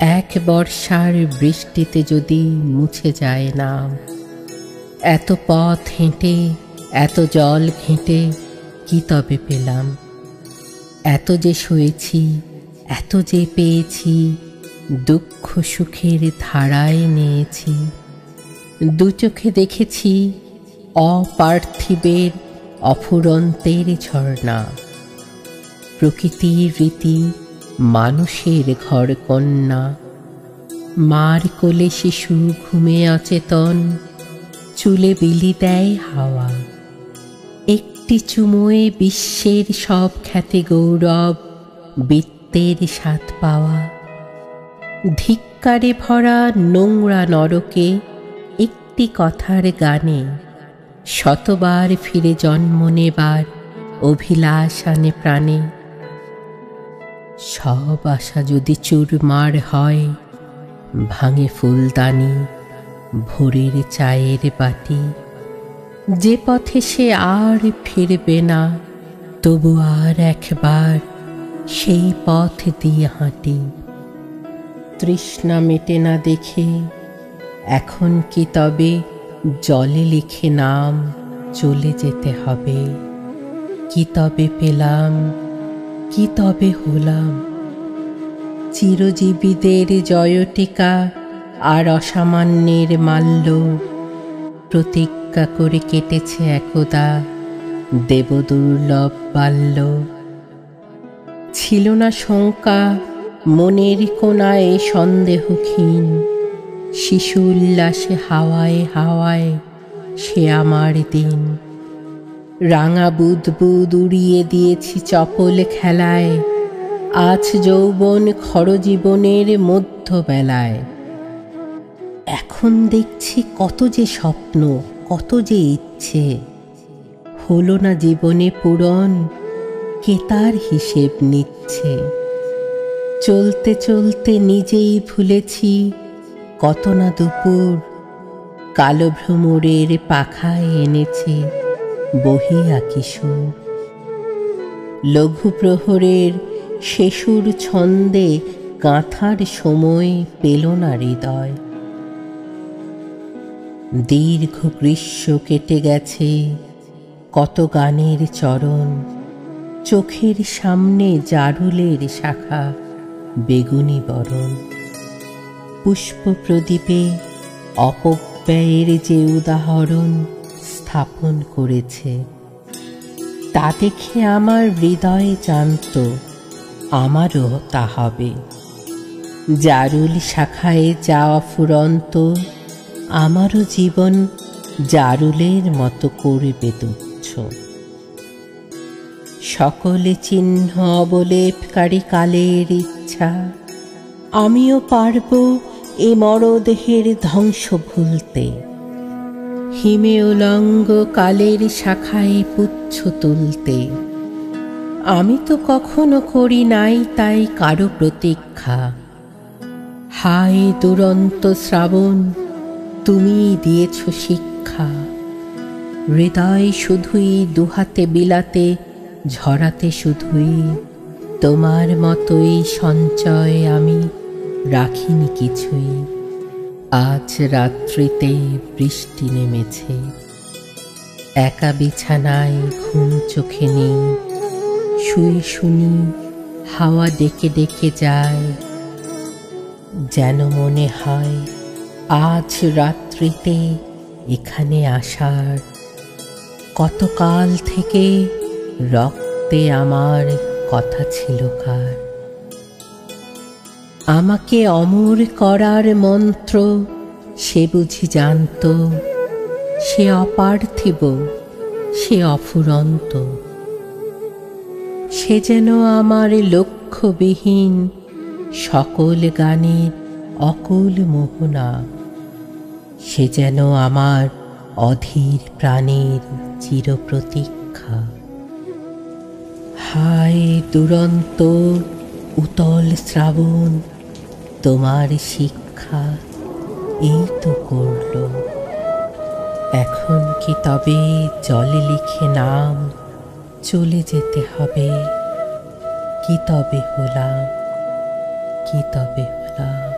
এক বর্ষার বৃষ্টিতে যদি মুছে যায় নাম, এত পথ হেঁটে এত জল ঘেঁটে কি তবে পেলাম? এত যে সয়েছি, এত যে পেয়েছি, দুঃখ সুখের ধারায় নিয়েছি। দু চোখে দেখেছি অপার্থিবের অফুরন্তের ঝর্ণা, প্রকৃতির রীতি মানুষের ঘর কন্যা। মার কোলে শিশু ঘুমে অচেতন, চুলে বিলি দেয় হাওয়া। একটি চুমোয় বিশ্বের সব খ্যাতি গৌরব, বৃত্তের স্বাদ পাওয়া। ধিক্কারে ভরা নোংরা নরকে একটি কথার গানে শতবার ফিরে জন্ম নেবার অভিলাষ আনে প্রাণে। সব আশা যদি চুরমার হয়, ভাঙে ফুলদানি ভোরের চায়ের বাটি। যে পথে সে আর ফিরবে না, তবু আর একবার সেই পথ দিয়ে হাঁটি। তৃষ্ণা মেটে না দেখে এখন কি তবে জলে লিখে নাম চলে যেতে হবে? কি তবে পেলাম, কি তবে হলাম? চিরজীবীদের জয়টিকা আর অসামান্যের মাল্য প্রতিজ্ঞা করে কেটেছে একদা দেবদুর্লভ বাল্য। ছিল না শঙ্কা মনের কোণায় সন্দেহহীন, শিশু উল্লাসে হাওয়ায় হাওয়ায় সে আমার দিন। রাঙা বুদবুদ উড়িয়ে দিয়েছি চপল খেলায়, আজ যৌবন খরজীবনের মধ্যবেলায়। এখন দেখছি কত যে স্বপ্ন, কত যে ইচ্ছে, হলো না জীবনে পূরণ, কে তার হিসেব নিচ্ছে? চলতে চলতে নিজেই ভুলেছি কত না দুপুর, কালো ভ্রমরের পাখায় এনেছে বহিয়া কিশোর। লঘু প্রহরের শেষুর ছন্দে গাঁথার সময় পেল না হৃদয়। দীর্ঘ গ্রীষ্ম কেটে গেছে, কত গানের চরণ, চোখের সামনে জারুলের শাখা বেগুনি বরণ। পুষ্প প্রদীপে অপব্যয়ের যে উদাহরণ স্থাপন করেছে, তা দেখে আমার হৃদয়ে জানত আমারও তা হবে। জারুল শাখায় যাওয়া ফুরন্ত, আমারও জীবন জারুলের মতো করবে তুচ্ছ। সকলে চিহ্ন অবলেপকারী কালের ইচ্ছা, আমিও পারব এ মরদেহের ধ্বংস ভুলতে। হিমে উলঙ্গ কালের শাখায় পুচ্ছ তুলতে। আমি তো কখনো করি নাই তাই কারো প্রতীক্ষা। হায় দুরন্ত শ্রাবণ, তুমি দিয়েছ শিক্ষা। হৃদয় শুধুই দুহাতে বিলাতে, ঝরাতে শুধুই তোমার মতোই সঞ্চয় আমি রাখিনি কিছুই। আজ রাত্রিতে বৃষ্টি নেমেছে, একা বিছানায় ঘুম চোখে নেই। শুয়ে শুনি হাওয়া ডেকে ডেকে যায়, যেন মনে হয় আজ রাত্রিতে এখানে আসার। কতকাল থেকে রক্তে আমার কথা ছিল কার। আমাকে অমর করার মন্ত্র সে বুঝি জানত, সে অপার্থিব, সে অফুরন্ত। সে যেন আমার লক্ষ্যবিহীন সকল গানের অকুল মোহনা। সে যেন আমার অধীর প্রাণের চিরপ্রতীক্ষা। হায় দুরন্ত উতল শ্রাবণ, তোমার শিক্ষা এই তো করল। এখন কি তবে জলে লিখে নাম চলে যেতে হবে? কি তবে হলাম, কি তবে হলাম? কথা।